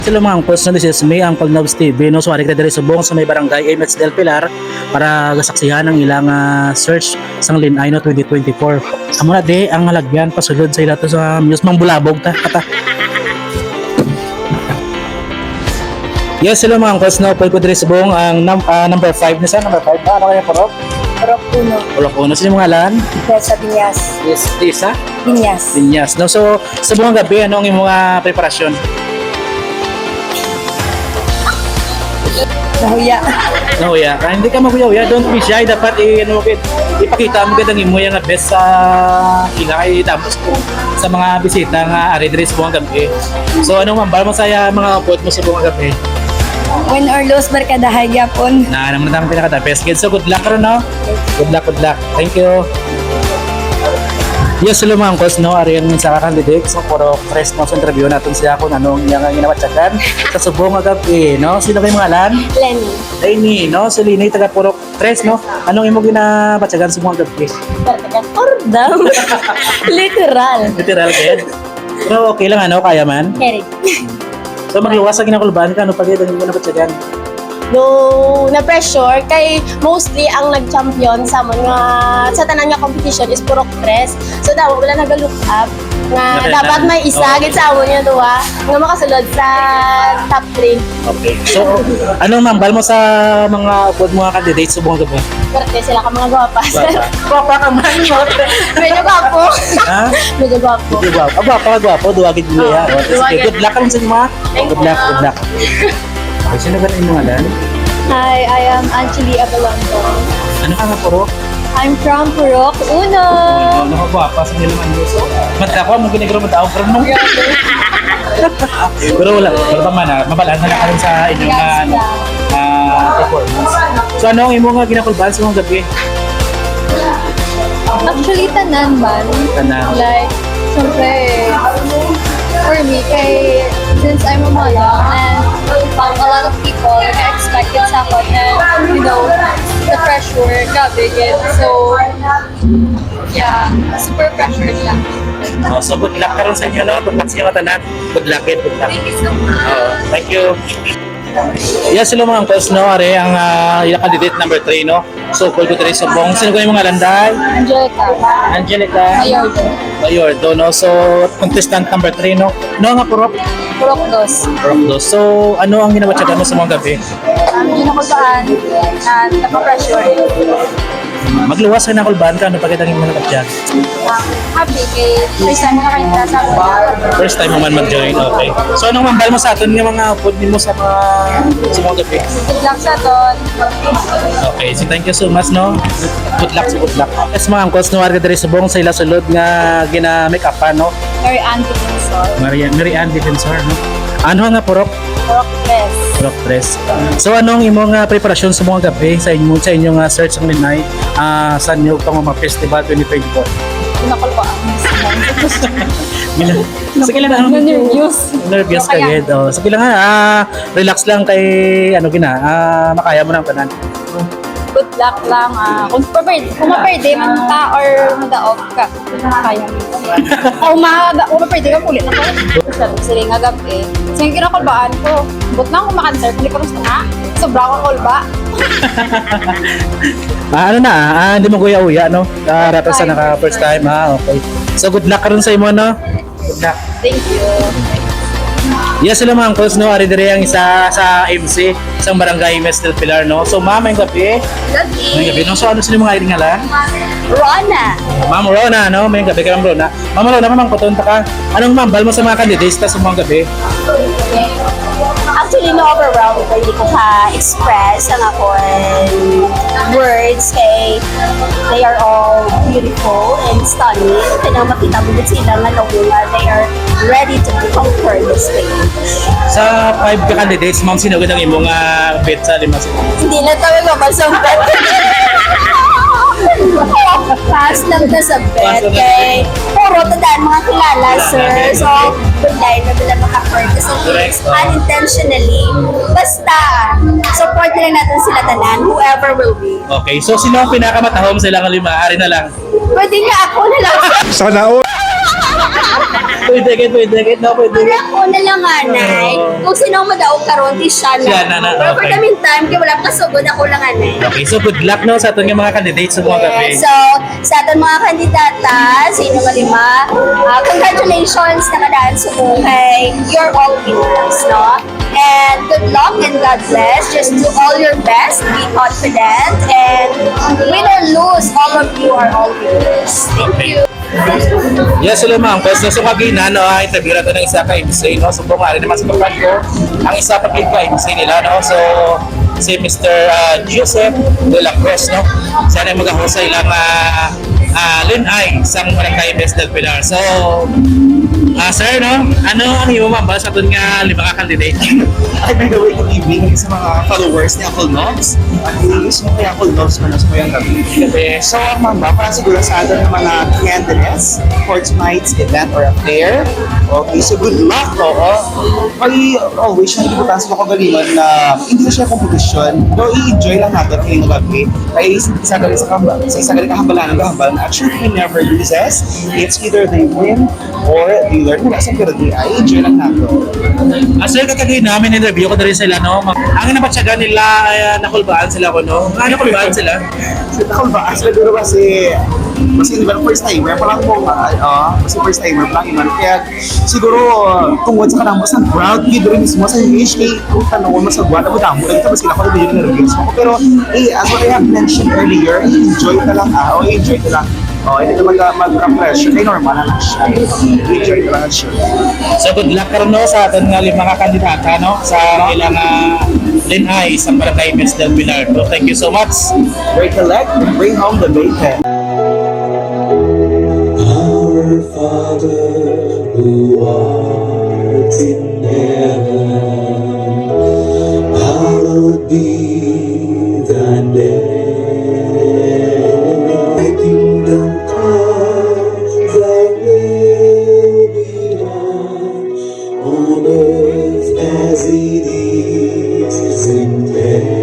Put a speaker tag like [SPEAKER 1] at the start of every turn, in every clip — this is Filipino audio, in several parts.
[SPEAKER 1] Sila mga angkos na this is me, Uncle Nobs TV, no? So, arik na diri subong sa may barangay MH Del Pilar para gasaksihan ang ilang search sang Linay no 2024. Amo na di ang halagyan pasulod sa ila to sa Muse mang bulabog ta kata. Yes, sila mga angkos na upod ko diri subong ang number 5 na sa number 5 ba ano kaya porok?
[SPEAKER 2] Porok puno.
[SPEAKER 1] Porok puno sino mga alan?
[SPEAKER 2] Sa Binyas.
[SPEAKER 1] Yes, Lisa.
[SPEAKER 2] Binyas.
[SPEAKER 1] Binyas. No, so sa buong gabi ano ang imong preparasyon?
[SPEAKER 2] Nahuya.
[SPEAKER 1] No, yeah. Hindi ka maguyaw, don't be shy. Dapat ipakita mo ganda mo yung best sa ilay tapos sa mga bisita nga ari diri sa buong gabi. So anong mambal mo saya mga upod mo sa buong gabi?
[SPEAKER 2] Win or lose, barkadahay yapon.
[SPEAKER 1] Na naman ang pinaka best kid. So good luck ron no. Good luck, good luck. Thank you. Yes, hello mga angkos, no? Ariyan sa candidate. So, puro press no sa interview natin siya kung anong yung ginawatsagan sa subong gabi, no? Sino kayo mga alan?
[SPEAKER 2] Lenny.
[SPEAKER 1] Lenny, no? Si Lenny, taga puro press, no? Anong imo ginawatsagan sa mga gabi?
[SPEAKER 2] Ordam. Literal.
[SPEAKER 1] Literal kayo? Pero okay lang, ano? Kaya man?
[SPEAKER 2] Eric.
[SPEAKER 1] So, magluwas sa ginakulbahan ka, ano? Pag yung ginawatsagan?
[SPEAKER 3] No, na pressure kay mostly ang nag-champion sa mga sa tanan nga competition is purok press. So daw wala nag-look up nga
[SPEAKER 1] Okay,
[SPEAKER 3] dapat may isa gid sa amon nga duwa nga makasulod sa top 3.
[SPEAKER 1] Okay. So, anong mambal mo sa mga upod mga candidates sa buong gabi?
[SPEAKER 3] Pero sila ka mga gwapas.
[SPEAKER 1] Gwapa ka man, no?
[SPEAKER 3] Medyo gwapo.
[SPEAKER 1] Ha?
[SPEAKER 3] Medyo gwapo.
[SPEAKER 1] Gwapo, duwagid mo ya.
[SPEAKER 3] Duwagid.
[SPEAKER 1] Good luck lang sa inyo, mga. Good luck, good luck. Okay, sino ba na inyong alan?
[SPEAKER 2] Hi, I am Angeli Abalongo.
[SPEAKER 1] Ano ka nga puro?
[SPEAKER 2] I'm from Purok Uno.
[SPEAKER 1] Ano ka gwapa sa nilaman mo? Madla ko, mo ginagro mo tao, pero nung... Pero wala, pero pa man, mabalaan na lang ka rin sa inyong performance. So ano ang imo nga ginakulbahan sa mga gabi?
[SPEAKER 2] Actually, tanan man.
[SPEAKER 1] Tanan.
[SPEAKER 2] Like, syempre, for me, kay, since I'm a mother, and a lot of people expect it sa akin, and, you know, the pressure, grabe, yun. So, yeah, super pressured lang.
[SPEAKER 1] So good luck ka rin sa inyo, no? Good luck sa inyo tanan. Good luck, good luck.
[SPEAKER 2] Thank you so much.
[SPEAKER 1] Thank you. Yes, hello mga angkos, no? Are ang ilang candidate number 3, no? So, call ko tayo sa bong. Sino ko yung mga landay?
[SPEAKER 2] Angelica.
[SPEAKER 1] Angelica.
[SPEAKER 2] Mayordo.
[SPEAKER 1] Mayordo, no? So, contestant number 3, no? No nga purok?
[SPEAKER 2] Purok Dos.
[SPEAKER 1] Purok dos. So, ano ang ginawatsagan mo sa mga gabi?
[SPEAKER 2] Ginakulbaan at naka-pressure.
[SPEAKER 1] Magluwas ka na kulbahan ka, ano pagkatang yung mga kapjag?
[SPEAKER 2] Happy kay first time nakakita sa akin.
[SPEAKER 1] First time mo man mag-join, okay. So, anong mambal mo sa atin yung mga food mo sa mga gabi?
[SPEAKER 2] Good luck sa ton.
[SPEAKER 1] Okay, so thank you so much, no? Good luck, good luck. Yes, mga angkos, no? Arga diri subong sa ila sulod nga gina-make up pa, no?
[SPEAKER 2] Mary Ann Defensor.
[SPEAKER 1] Mary Ann Defensor, no? Ano nga purok?
[SPEAKER 2] Purok Press.
[SPEAKER 1] Purok press. So anong imong preparasyon sa mga gabi sa inyong search ang Linay sa inyo itong mga festival 2024?
[SPEAKER 2] Nakulbaan.
[SPEAKER 1] Sige lang, ano?
[SPEAKER 2] Nervous.
[SPEAKER 1] Nervous ka, Ged. Oh. Sige lang, relax lang kay, makaya mo ng kanan.
[SPEAKER 2] Good luck lang. Kung maperde man ka or madaog ka, kaya mo. Kung maperde ka, pulit na ko. Sila nga gabi. So yung kinakulbaan ko, but lang kung makanser, hindi ka gusto nga. Sobra ko kulba.
[SPEAKER 1] Hindi mo kuya-uya, no? Rata sa naka first time, okay. So good luck ka rin sa imo, no? Good luck.
[SPEAKER 2] Thank you.
[SPEAKER 1] Yes, hello mga angkos, no? Ari dire ang isa sa MC, isang barangay MH Del Pilar, no? So ma'am, may gabi. May gabi, no? So ano sila mga iring hala?
[SPEAKER 2] Rona.
[SPEAKER 1] Ma'am Rona, no? May gabi ka, Ma'am Rona. Ma'am Rona, mamang patunta ka. Anong mambal mo sa mga candidates sa mga gabi?
[SPEAKER 3] Actually no overwhelmed ko hindi ko ka-express ang akong words kay they are all beautiful and stunning. Kaya makita mo din sila nga they are ready to conquer the stage.
[SPEAKER 1] Sa 5 ka candidates, ma'am, sino ang imong bet sa 5 sila?
[SPEAKER 3] Hindi na tawag ko masumpat. Pass lang na sa bet kay puro tandaan mga kilala, sir. So, bigay na bila maka-hurt. So, unintentionally. Basta, support na lang natin sila tanan, whoever will be.
[SPEAKER 1] Okay, so sino ang pinakamatahom sa ilang 5? Ari na lang.
[SPEAKER 3] Pwede nga ako na lang.
[SPEAKER 4] Sana all.
[SPEAKER 1] Pwede, no, pwede.
[SPEAKER 3] Para ako na lang anay. Kung sino ang madaog karon di siya na.
[SPEAKER 1] Siya na,
[SPEAKER 3] Pero for
[SPEAKER 1] okay.
[SPEAKER 3] the meantime, kaya wala pa sugod ako lang anay.
[SPEAKER 1] Okay, so good luck no sa ating mga candidates sa mga gabi.
[SPEAKER 3] Yes, so sa ating mga kandidata, sa inyong lima, congratulations na kadaan sa buhay. You're all winners, no? And good luck and God bless. Just do all your best, be confident, and win or lose, all of you are all winners. Thank you.
[SPEAKER 1] Yes, hello ma'am. Pwes na sumagina, no, interview na ito ng isa ka MC, no? So, bumari naman sa kapan ko, ang isa pa ka MC nila, no? So, si Mr. Joseph de la Cruz, no? Sana mag-ahusay lang Linay, isang barangay Best del Pilar. So, sir, no? Ano ang iyong ma'am sa atin nga lima ka candidate?
[SPEAKER 4] Ay, by the way, good evening sa mga followers ni Uncle Nobs. At ilis mo kay Uncle Nobs man sa mayang gabi. So, mama, para siguro sa atin ng mga candidates for tonight's event or affair. Okay, so good luck, oo. Ay, always na ibutan sa kagalingan na hindi na siya competition. Though, i-enjoy lang natin ngayong gabi. Ay, isa galing kahambalan ng kahambalan. Actually, he never loses. It's either they win or they learn. Wala sa pero di ay enjoy lang natin.
[SPEAKER 1] Sir, kakagay namin interview ko na rin sila, no? Ang napatsaga nila, nakulbaan sila ko, no? Nakulbaan sila?
[SPEAKER 4] Nakulbaan sila duro kasi di ba first timer pa lang po kasi first timer pa lang iman kaya siguro tungkol sa kanang mas proud kid rin mismo sa HK kung tanong mo sa guwata mo damo rin tapos sila ko rin yung nervous ako pero as what I have mentioned earlier enjoy ka lang enjoy ka lang hindi ka mag-pressure kaya normal na lang siya enjoy ka lang siya.
[SPEAKER 1] So good luck ka rin, no, sa atin nga lima ka kandidata, no? Sa ilang Linay, isang barangay Best del Pilar. So, thank you so much.
[SPEAKER 4] Break the leg and bring home the bacon.
[SPEAKER 5] Our Father who art in heaven, hallowed be thy name. Thy kingdom come, thy will be done, on earth as it is in heaven.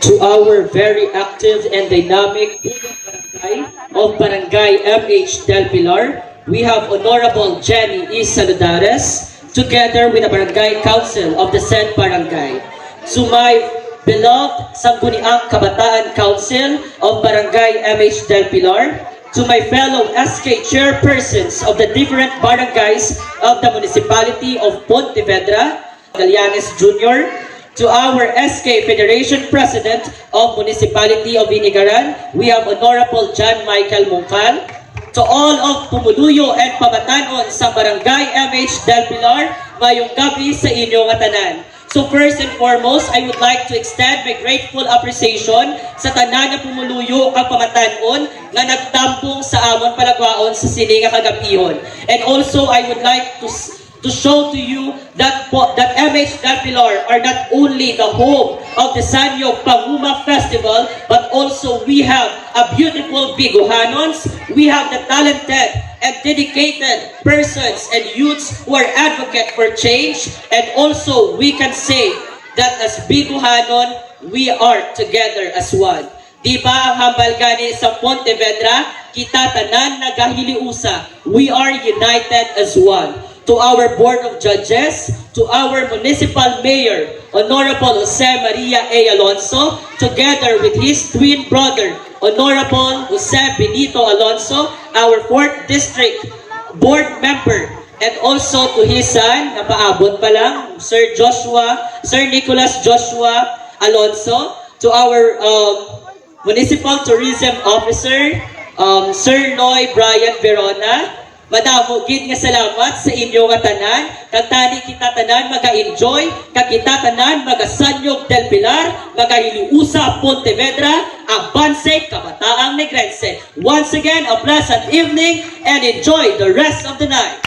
[SPEAKER 6] To our very active and dynamic barangay of Barangay MH Del Pilar, we have Honorable Jenny E. Saludares, together with the Barangay Council of the said barangay. To my beloved Sangguniang Kabataan Council of Barangay MH Del Pilar, to my fellow SK chairpersons of the different barangays of the municipality of Pontevedra, Galianes Jr., to our SK Federation President of Municipality of Inigaran, we have Honorable John Michael Mungkal. To all of Pumuluyo and Pamatanon sa Barangay MH Del Pilar, mayong gabi sa inyong atanan. So first and foremost, I would like to extend my grateful appreciation sa tanan na Pumuluyo kag Pamatanon nga nagtampong sa amon palagwaon sa sininga kagabihon. And also, I would like to show to you that MH Del Pilar are not only the home of the Sanyo Panguma Festival, but also we have a beautiful Bigohanons, we have the talented and dedicated persons and youths who are advocate for change, and also we can say that as Bigohanon, we are together as one. Di ba ang hambal gani sa Pontevedra, kita tanan nagahiliusa, we are united as one. To our Board of Judges, to our Municipal Mayor, Honorable Jose Maria A. Alonso, together with his twin brother, Honorable Jose Benito Alonso, our 4th District Board Member, and also to his son, napaabot pa lang, Sir Nicholas Joshua Alonso, to our Municipal Tourism Officer, Sir Noy Brian Verona. Madamo gid nga salamat sa inyo nga tanan, kag tani kita tanan maga-enjoy, kag kita tanan magasanyog Del Pilar, magahiliusa Pontevedra, Abanse, Kabataang Negrense. Once again, a pleasant evening and enjoy the rest of the night.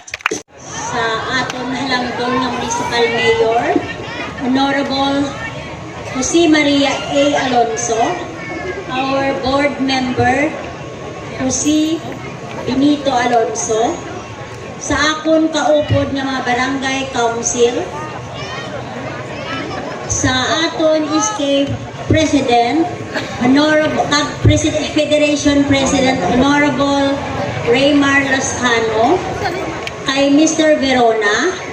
[SPEAKER 3] Sa aton Balangdong ng Municipal Mayor, Honorable Jose Maria A. Alonso, our board member, Jose Benito Alonso, sa akon kaupod nga mga barangay council, sa aton is kay President, Honorable Federation President Honorable Raymar Lascano, kay Mr. Verona,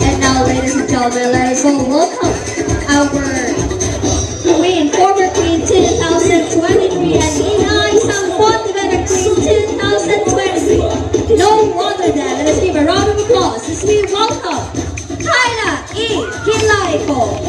[SPEAKER 2] And now, ladies and gentlemen, let us all welcome our Queen, former Queen 2023, and isang Pontevedra Queen 2023. No wonder that. Let us give a round of applause as we welcome Kyla E. Kilaico.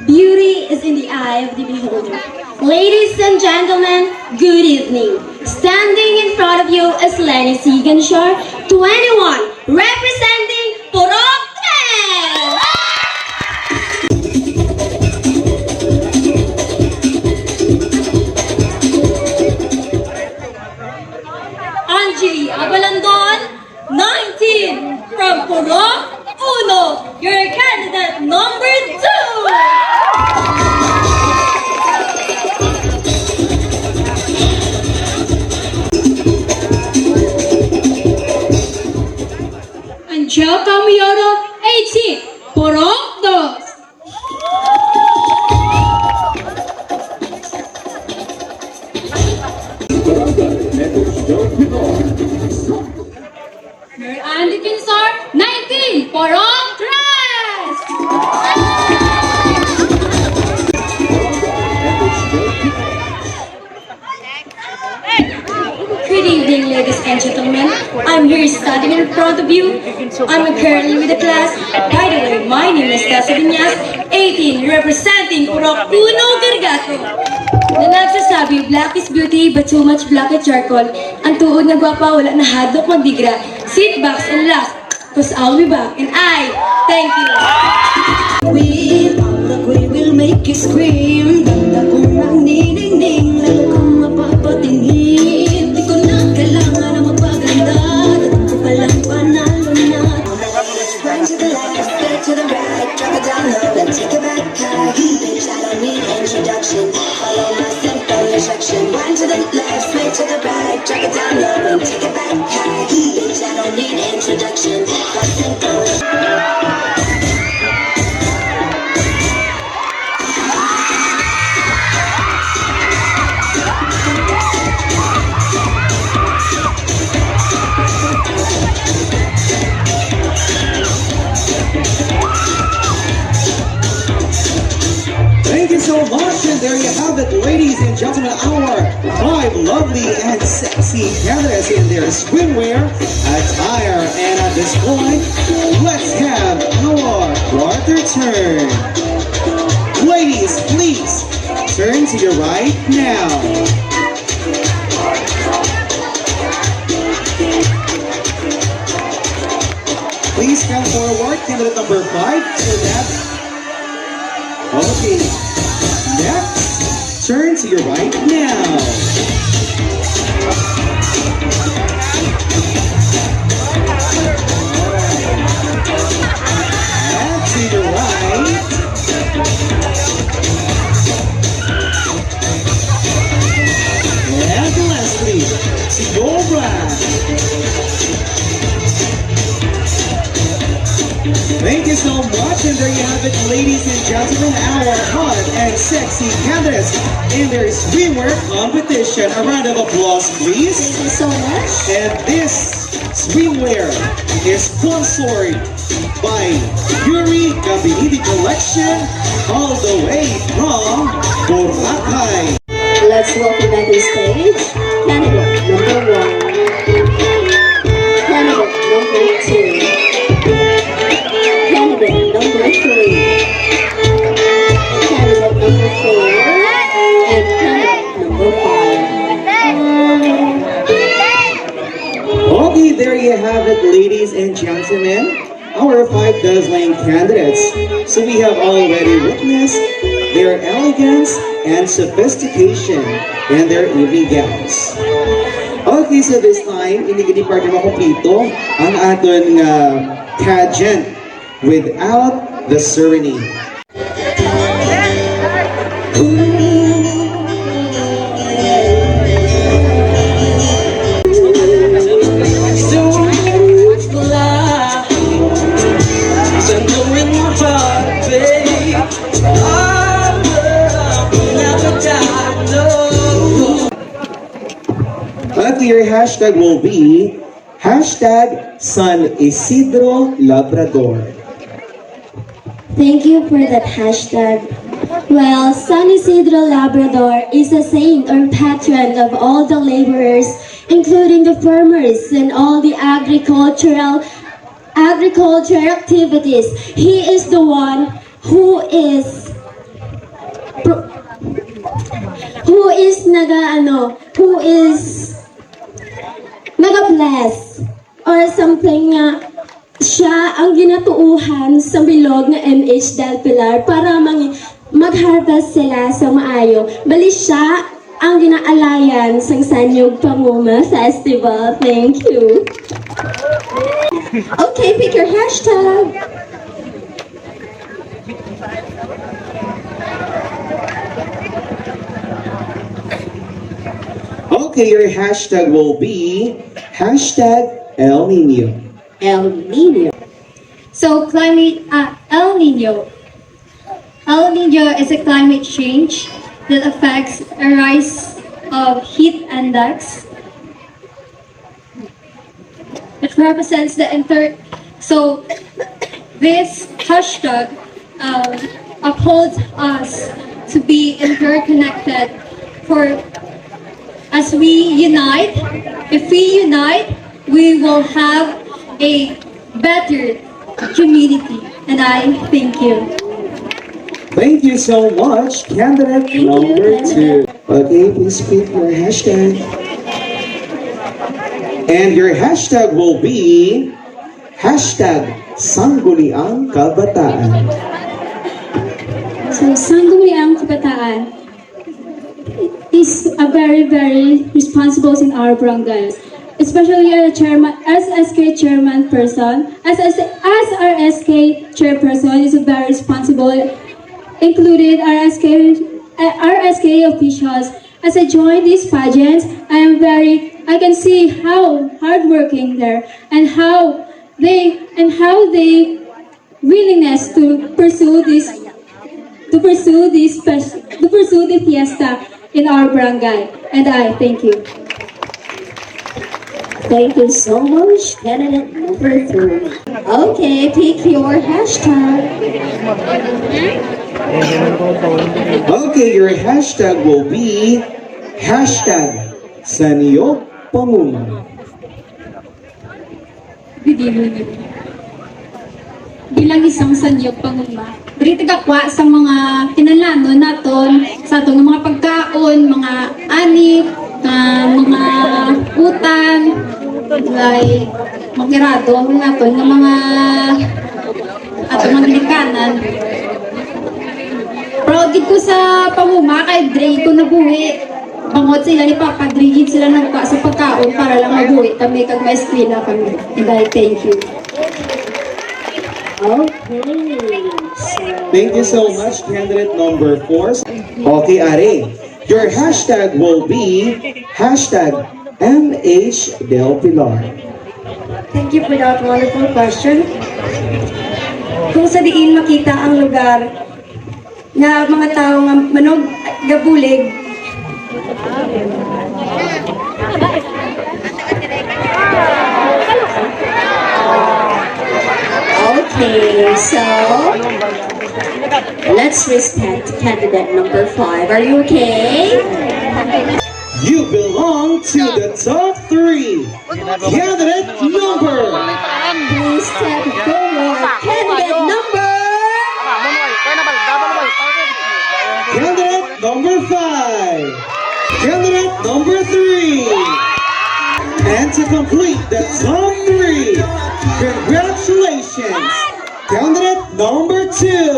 [SPEAKER 7] Beauty is in the eye of the beholder. Ladies and gentlemen, good evening. Standing in front of you is Lenny Siganshore, 21, representing Purok 10. Angie Abalandon, 19, from Purok 1, your candidate number 2. Angel Camilloro, 18, Purok 2. Mary Ann Dickinson, 19, Purok 3. Good evening, ladies and gentlemen. I'm here standing in front of you. I'm currently with the class. By the way, my name is Tessa Viñas, 18, representing Purok 1 Gargato. Na nagsasabi, black is beauty, but too much black at charcoal. Ang tuod na gwapa, wala na hadok magdigra. Sit back and laugh, cause I'll be back. And I thank you.
[SPEAKER 8] We will make you scream. Ganda kong nagniningning, lalo kang mapapatingin. Di ko na kailangan na magpaganda, dapat ko palang panalo na. Run to the left, straight to the right, drop it down low, then take it back high. Bitch, I don't need introduction, follow my simple instruction. Run to the left, straight to the right, drop it down low, then take it back high. Bitch, I don't need introduction, follow simple.
[SPEAKER 5] Thank you so much, and there you have it, ladies and gentlemen, our 5 lovely and sexy candidates in their swimwear attire. And at this point, let's have our quarter turn. ladies, please turn to your right now. Please come forward, candidate number 5. So that. Okay. Next, turn to your right now. And to your right. And lastly, to your right. Thank you so much, and there you have it, ladies and gentlemen, our hot and sexy candidates in their swimwear competition. A round of applause, please.
[SPEAKER 3] Thank you so much.
[SPEAKER 5] And this swimwear is sponsored by Yuri Gabiniti Collection, all the way from Boracay.
[SPEAKER 3] Let's welcome back to the stage. Candidate number 1. Candidate number 2. Candidate number 3. Candidate number 4. And candidate number 5.
[SPEAKER 5] Okay, there you have it, ladies and gentlemen. Our 5 dazzling candidates. So we have already witnessed their elegance and sophistication in their evening gowns. Okay, so this time, hindi part na makomplito ang aton pageant without the serenade. Your hashtag will be hashtag San Isidro Labrador.
[SPEAKER 7] Thank you for that hashtag. Well, San Isidro Labrador is a saint or patron of all the laborers, including the farmers and all the agricultural activities. He is the one who is nag-bless or something nga siya ang ginatuuhan sa bilog nga MH Del Pilar para mag-harvest sila sa maayo. Bali siya ang ginaalayan sa Sanyog Panguma Festival. Thank you.
[SPEAKER 3] Okay, pick your hashtag.
[SPEAKER 5] Okay, your hashtag will be hashtag El Nino.
[SPEAKER 3] El Nino.
[SPEAKER 2] So El Nino. El Nino is a climate change that affects a rise of heat index. It represents the So this hashtag upholds us to be interconnected. As we unite, if we unite, we will have a better community. And I thank you.
[SPEAKER 5] Thank you so much, candidate number 2. Okay, please pick your hashtag. And your hashtag will be hashtag Sangguniang Kabataan.
[SPEAKER 7] So, Sangguniang Kabataan is a very, very responsible in our barangay. Especially as SK chairman person, as our SK chairperson is a very responsible, included our SK officials. As I join these pageants, I can see how hardworking there and how they willingness to pursue the fiesta in our barangay. And I thank you.
[SPEAKER 3] Thank you so much, candidate number 3. Okay, pick your hashtag.
[SPEAKER 5] Okay, your hashtag will be hashtag Saniyog Panguma.
[SPEAKER 2] Bilang isang Sanyog Panguma,
[SPEAKER 9] diri tagakwa sa mga kinahanglan naton sa atong mga pagkaon, mga ani, mga utang, like makirado naton ng mga atong mga ginikanan. Proud gid ko sa pamuma kay Dre ko nabuhi. Bangot sila ni Papa Dre gid sila nagpa sa pagkaon para lang mabuhi kami kag maeskwela kami. Dahil thank you.
[SPEAKER 5] Thank you so much, candidate number 4. Okay, Ari. Your hashtag will be #MHDelPilar.
[SPEAKER 8] Thank you for that wonderful question. Kung sa diin makita ang lugar nga mga tao nga manog gabulig,
[SPEAKER 3] Okay, so let's respect candidate number 5. Are you okay?
[SPEAKER 5] You belong to the top 3. Candidate number.
[SPEAKER 3] Please step forward. Candidate number.
[SPEAKER 5] Candidate number 5. Candidate number 3. And to complete the top 3, congratulations, candidate number 2.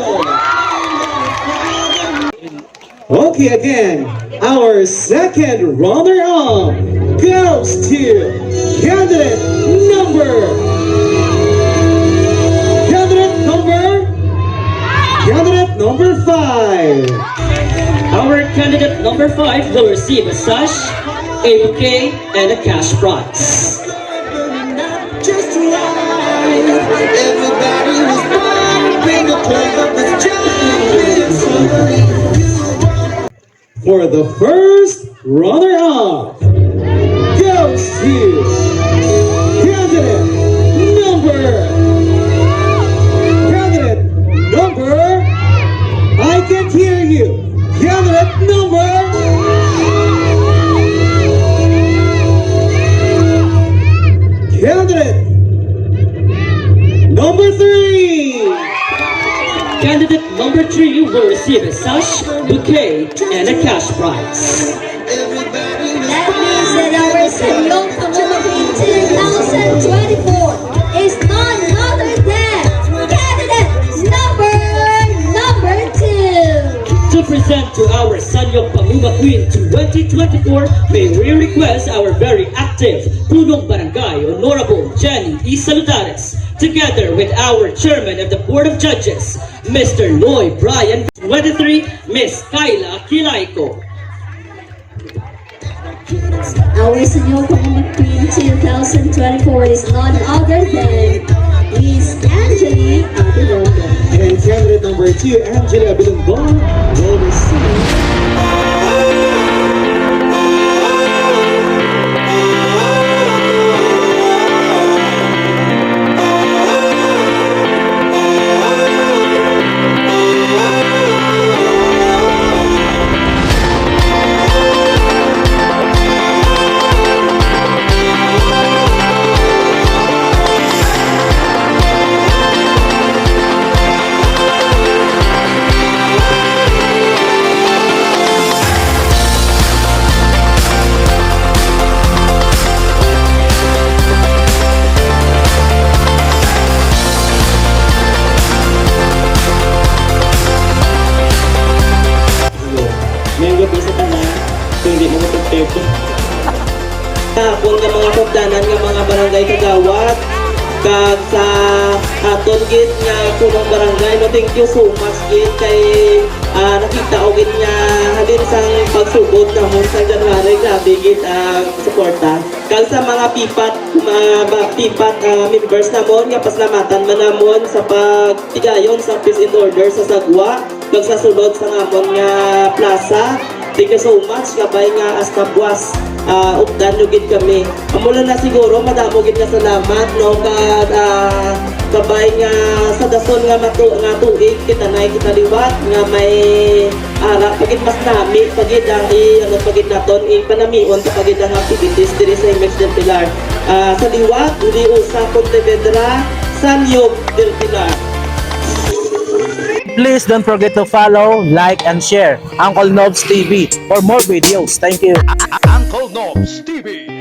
[SPEAKER 5] Okay, again, our second runner-up goes to candidate number 5.
[SPEAKER 6] Our candidate number 5 will receive a sash, a bouquet, and a cash prize.
[SPEAKER 5] For the first runner-up goes to candidate number, I can't hear you. Candidate number 3.
[SPEAKER 6] Candidate number 3 will receive a sash, bouquet, and a cash prize.
[SPEAKER 8] that means that our Sanyong Pangulapin 2024 is none other than candidate number 2.
[SPEAKER 6] To present to our Sanyong Panguma Queen 2024, may we request our very active Punong Barangay Honorable Jenny E. Saludares, together with our Chairman of the Board of Judges, Mr. Loy Brian 23, Miss Kyla Kilaiko.
[SPEAKER 3] Our Sanyong Pangulapin 2024 is none other than Miss Angeli Abilondo.
[SPEAKER 5] And candidate number 2, Angela Bilongon, will receive
[SPEAKER 6] Kung nga mga pagdanan nga mga barangay kagawad kag sa aton gid nga punong barangay, no, thank you so much gid kay nakita og gid nga halin sang pagsugod namon sa January, grabe gid ang suporta kag sa mga pipat members namon nga paslamatan man namon sa pagtigayon sa peace and order sa Sagwa kag sa sulod sa namon nga plaza. Thank you so much kabay nga hasta buwas updan nyo gid kami. Amula na siguro madamo gid nga salamat no kag kabay nga sa dason nga tuig kita nay kita liwat nga may ara pagid mas nami pagid ang pagid naton panamion sa pagid ang activities diri sa Image del Pilar. Sa liwat uli usa Pontevedra, Sanyog del Pilar.
[SPEAKER 1] please don't forget to follow, like, and share Uncle Nobs TV for more videos. Thank you.
[SPEAKER 10] Uncle Nobs TV.